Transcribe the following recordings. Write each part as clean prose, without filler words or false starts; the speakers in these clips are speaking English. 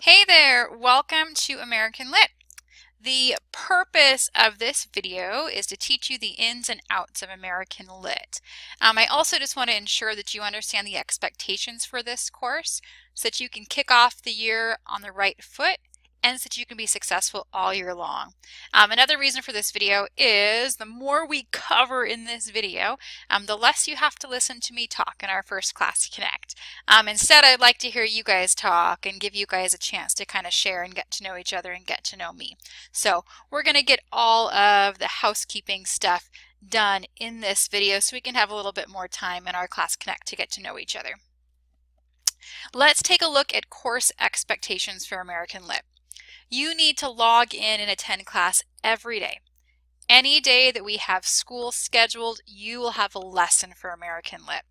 Hey there, welcome to American Lit. The purpose of this video is to teach you the ins and outs of American Lit. I also just want to ensure that you understand the expectations for this course so that you can kick off the year on the right foot and so that you can be successful all year long. Another reason for this video is the more we cover in this video, the less you have to listen to me talk in our first Class Connect. Instead, I'd like to hear you guys talk and give you guys a chance to kind of share and get to know each other and get to know me. So we're going to get all of the housekeeping stuff done in this video so we can have a little bit more time in our Class Connect to get to know each other. Let's take a look at course expectations for American Lit. You need to log in and attend class every day. Any day that we have school scheduled, you will have a lesson for American Lit.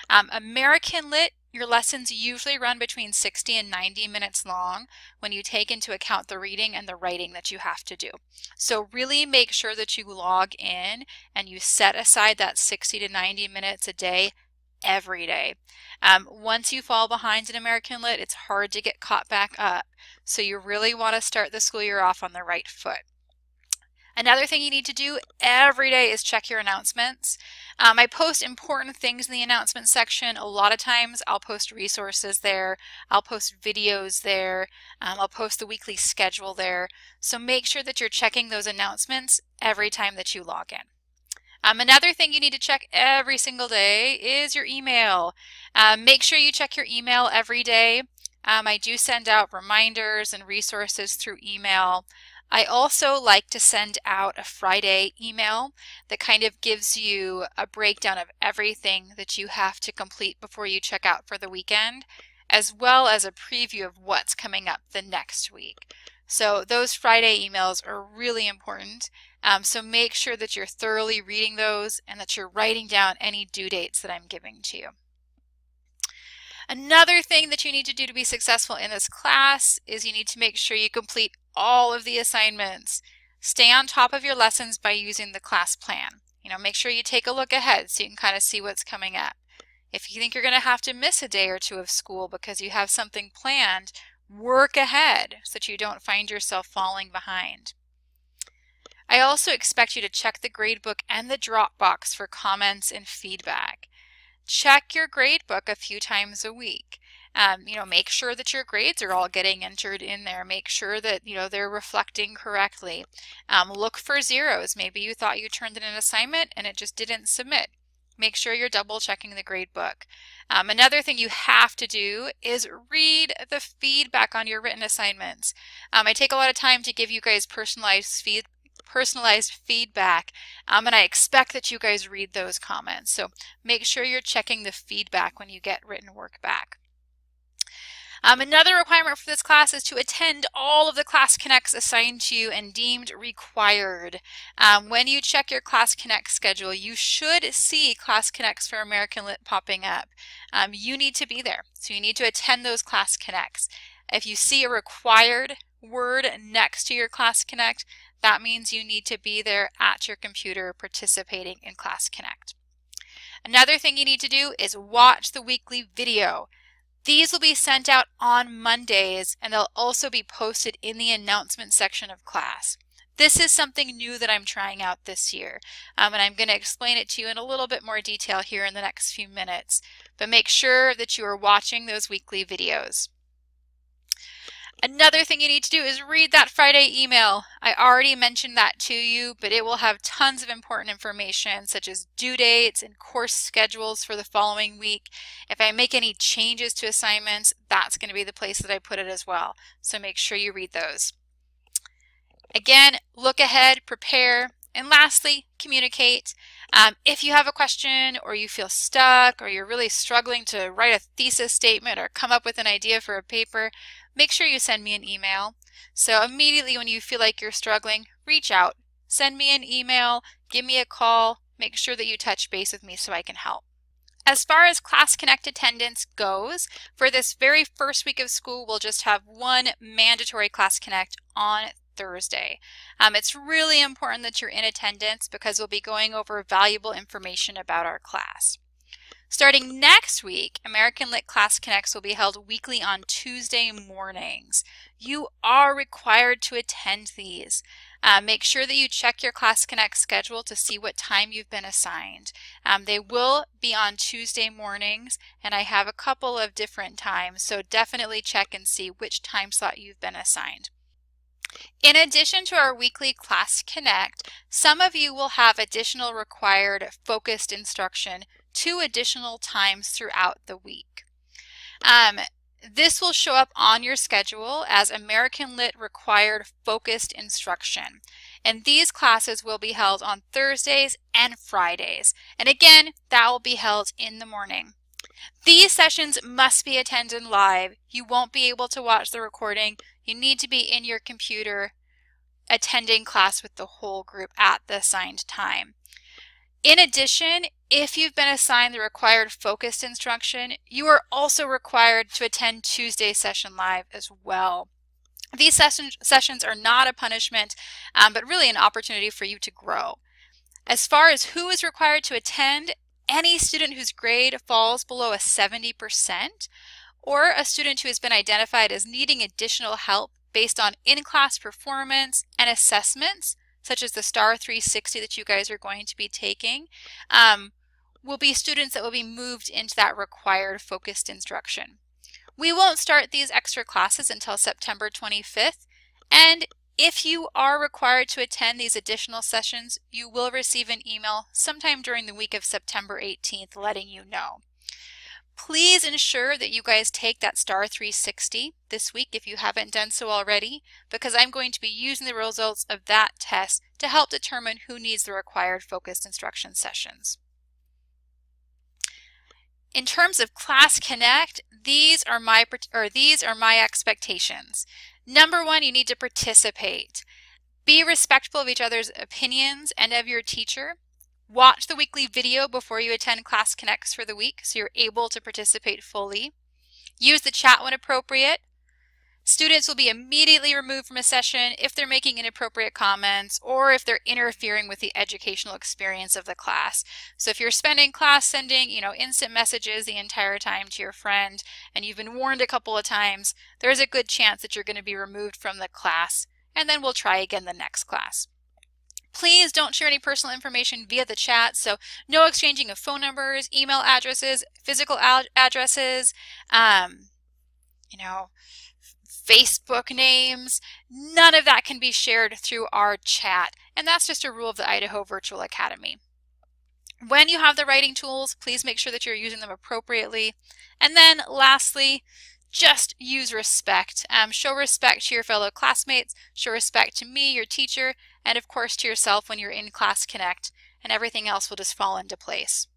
American Lit, your lessons usually run between 60 and 90 minutes long when you take into account the reading and the writing that you have to do. So really make sure that you log in and you set aside that 60 to 90 minutes a day every day. Once you fall behind in American Lit, it's hard to get caught back up. So you really want to start the school year off on the right foot. Another thing you need to do every day is check your announcements. I post important things in the announcement section. A lot of times I'll post resources there, I'll post videos there, I'll post the weekly schedule there. So make sure that you're checking those announcements every time that you log in. Another thing you need to check every single day is your email. Make sure you check your email every day. I do send out reminders and resources through email. I also like to send out a Friday email that kind of gives you a breakdown of everything that you have to complete before you check out for the weekend, as well as a preview of what's coming up the next week. So those Friday emails are really important. So make sure that you're thoroughly reading those and that you're writing down any due dates that I'm giving to you. Another thing that you need to do to be successful in this class is you need to make sure you complete all of the assignments. Stay on top of your lessons by using the class plan. Make sure you take a look ahead so you can kind of see what's coming up. If you think you're going to have to miss a day or two of school because you have something planned, work ahead so that you don't find yourself falling behind. I also expect you to check the gradebook and the Dropbox for comments and feedback. Check your gradebook a few times a week. Make sure that your grades are all getting entered in there. Make sure that they're reflecting correctly. Look for zeros. Maybe you thought you turned in an assignment and it just didn't submit. Make sure you're double checking the gradebook. Another thing you have to do is read the feedback on your written assignments. I take a lot of time to give you guys personalized feedback, and I expect that you guys read those comments. So make sure you're checking the feedback when you get written work back. Another requirement for this class is to attend all of the Class Connects assigned to you and deemed required. When you check your Class Connect schedule, you should see Class Connects for American Lit popping up. You need to be there, so you need to attend those Class Connects. If you see a required word next to your Class Connect, that means you need to be there at your computer participating in Class Connect. Another thing you need to do is watch the weekly video. These will be sent out on Mondays and they'll also be posted in the announcement section of class. This is something new that I'm trying out this year, and I'm going to explain it to you in a little bit more detail here in the next few minutes. But make sure that you are watching those weekly videos. Another thing you need to do is read that Friday email. I already mentioned that to you, but it will have tons of important information such as due dates and course schedules for the following week. If I make any changes to assignments, that's going to be the place that I put it as well. So make sure you read those. Again, look ahead, prepare, and lastly, communicate. If you have a question or you feel stuck or you're really struggling to write a thesis statement or come up with an idea for a paper, make sure you send me an email. So immediately when you feel like you're struggling, reach out, send me an email, give me a call, make sure that you touch base with me so I can help. As far as Class Connect attendance goes, for this very first week of school, we'll just have one mandatory Class Connect on Thursday. It's really important that you're in attendance because we'll be going over valuable information about our class. Starting next week, American Lit Class Connects will be held weekly on Tuesday mornings. You are required to attend these. Make sure that you check your Class Connect schedule to see what time you've been assigned. They will be on Tuesday mornings, and I have a couple of different times, so definitely check and see which time slot you've been assigned. In addition to our weekly Class Connect, some of you will have additional required focused instruction 2 additional times throughout the week. This will show up on your schedule as American Lit Required Focused Instruction. And these classes will be held on Thursdays and Fridays. And again, that will be held in the morning. These sessions must be attended live. You won't be able to watch the recording. You need to be in your computer attending class with the whole group at the assigned time. In addition, if you've been assigned the required focused instruction, you are also required to attend Tuesday session live as well. These sessions are not a punishment, but really an opportunity for you to grow. As far as who is required to attend, any student whose grade falls below a 70%, or a student who has been identified as needing additional help based on in-class performance and assessments, such as the STAR 360 that you guys are going to be taking, will be students that will be moved into that required focused instruction. We won't start these extra classes until September 25th, and if you are required to attend these additional sessions, you will receive an email sometime during the week of September 18th letting you know. Please ensure that you guys take that STAR 360 this week if you haven't done so already, because I'm going to be using the results of that test to help determine who needs the required focused instruction sessions. In terms of Class Connect, these are my expectations. Number one, you need to participate. Be respectful of each other's opinions and of your teacher. Watch the weekly video before you attend Class Connects for the week so you're able to participate fully. Use the chat when appropriate. Students will be immediately removed from a session if they're making inappropriate comments or if they're interfering with the educational experience of the class. So if you're spending class sending, instant messages the entire time to your friend and you've been warned a couple of times, there's a good chance that you're going to be removed from the class, and then we'll try again the next class. Please don't share any personal information via the chat, so no exchanging of phone numbers, email addresses, physical addresses, Facebook names. None of that can be shared through our chat, and that's just a rule of the Idaho Virtual Academy. When you have the writing tools, please make sure that you're using them appropriately. And then lastly, just use respect. Show respect to your fellow classmates, show respect to me, your teacher, and of course to yourself when you're in Class Connect, and everything else will just fall into place.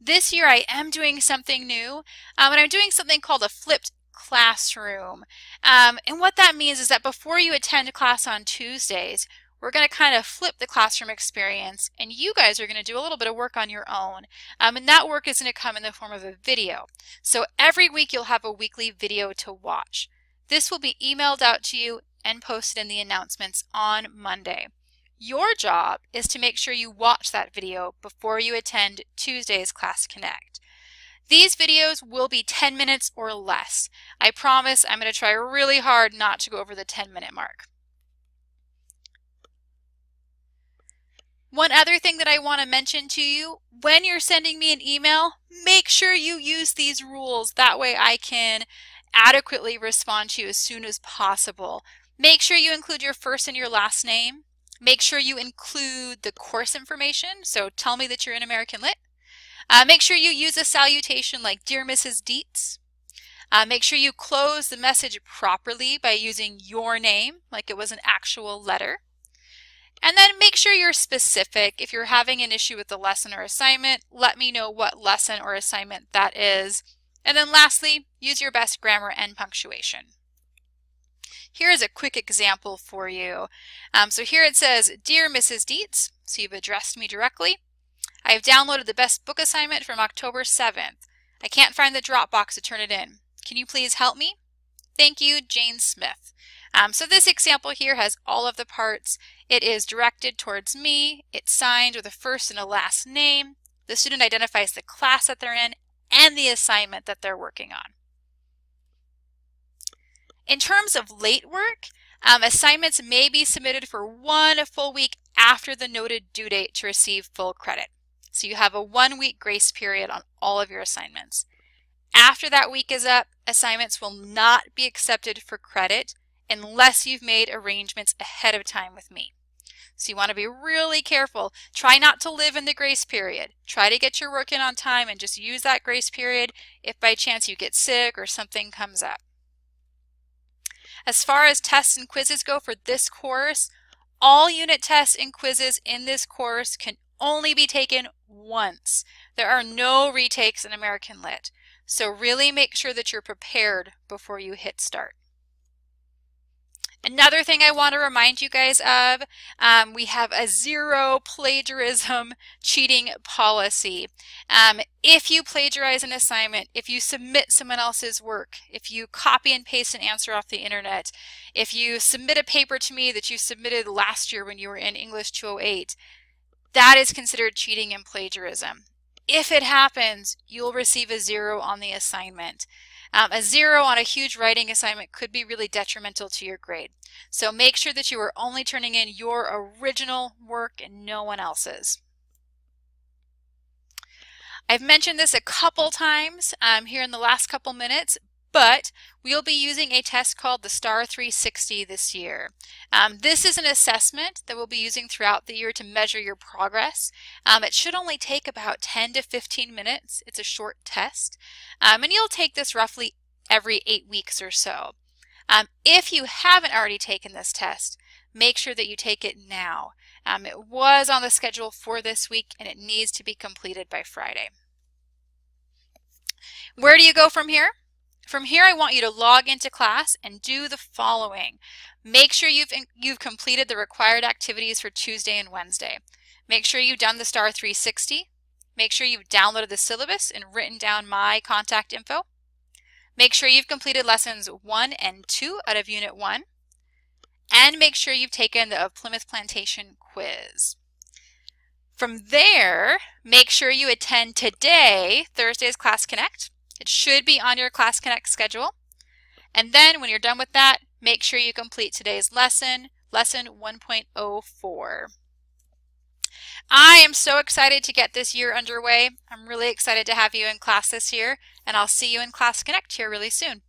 This year I am doing something new, and I'm doing something called a flipped classroom. And what that means is that before you attend class on Tuesdays, we're going to kind of flip the classroom experience, and you guys are going to do a little bit of work on your own. And that work is going to come in the form of a video. So every week you'll have a weekly video to watch. This will be emailed out to you and posted in the announcements on Monday. Your job is to make sure you watch that video before you attend Tuesday's Class Connect. These videos will be 10 minutes or less. I promise I'm going to try really hard not to go over the 10-minute mark. One other thing that I want to mention to you, when you're sending me an email, make sure you use these rules. That way I can adequately respond to you as soon as possible. Make sure you include your first and your last name. Make sure you include the course information, so tell me that you're in American Lit. Make sure you use a salutation like Dear Mrs. Dietz. Make sure you close the message properly by using your name like it was an actual letter. And then make sure you're specific. If you're having an issue with the lesson or assignment, let me know what lesson or assignment that is. And then lastly, use your best grammar and punctuation. Here is a quick example for you. So here it says, Dear Mrs. Dietz, so you've addressed me directly. I have downloaded the best book assignment from October 7th. I can't find the Dropbox to turn it in. Can you please help me? Thank you, Jane Smith. So this example here has all of the parts. It is directed towards me. It's signed with a first and a last name. The student identifies the class that they're in and the assignment that they're working on. In terms of late work, assignments may be submitted for 1 full week after the noted due date to receive full credit. So you have a 1-week grace period on all of your assignments. After that week is up, assignments will not be accepted for credit unless you've made arrangements ahead of time with me. So you want to be really careful. Try not to live in the grace period. Try to get your work in on time and just use that grace period if by chance you get sick or something comes up. As far as tests and quizzes go for this course, all unit tests and quizzes in this course can only be taken once. There are no retakes in American Lit. So really make sure that you're prepared before you hit start. Another thing I want to remind you guys of, we have a zero plagiarism cheating policy. If you plagiarize an assignment, if you submit someone else's work, if you copy and paste an answer off the internet, if you submit a paper to me that you submitted last year when you were in English 208, that is considered cheating and plagiarism. If it happens, you'll receive a 0 on the assignment. A 0 on a huge writing assignment could be really detrimental to your grade. So make sure that you are only turning in your original work and no one else's. I've mentioned this a couple times here in the last couple minutes, but we'll be using a test called the STAR 360 this year. This is an assessment that we'll be using throughout the year to measure your progress. It should only take about 10 to 15 minutes. It's a short test, and you'll take this roughly every 8 weeks or so. If you haven't already taken this test, make sure that you take it now. It was on the schedule for this week and it needs to be completed by Friday. Where do you go from here? From here, I want you to log into class and do the following. Make sure you've completed the required activities for Tuesday and Wednesday. Make sure you've done the STAR 360. Make sure you've downloaded the syllabus and written down my contact info. Make sure you've completed lessons 1 and 2 out of Unit 1. And make sure you've taken the Plymouth Plantation quiz. From there, make sure you attend today, Thursday's Class Connect. It should be on your Class Connect schedule. And then when you're done with that, make sure you complete today's lesson 1.04. I am so excited to get this year underway. I'm really excited to have you in class this year, and I'll see you in Class Connect here really soon.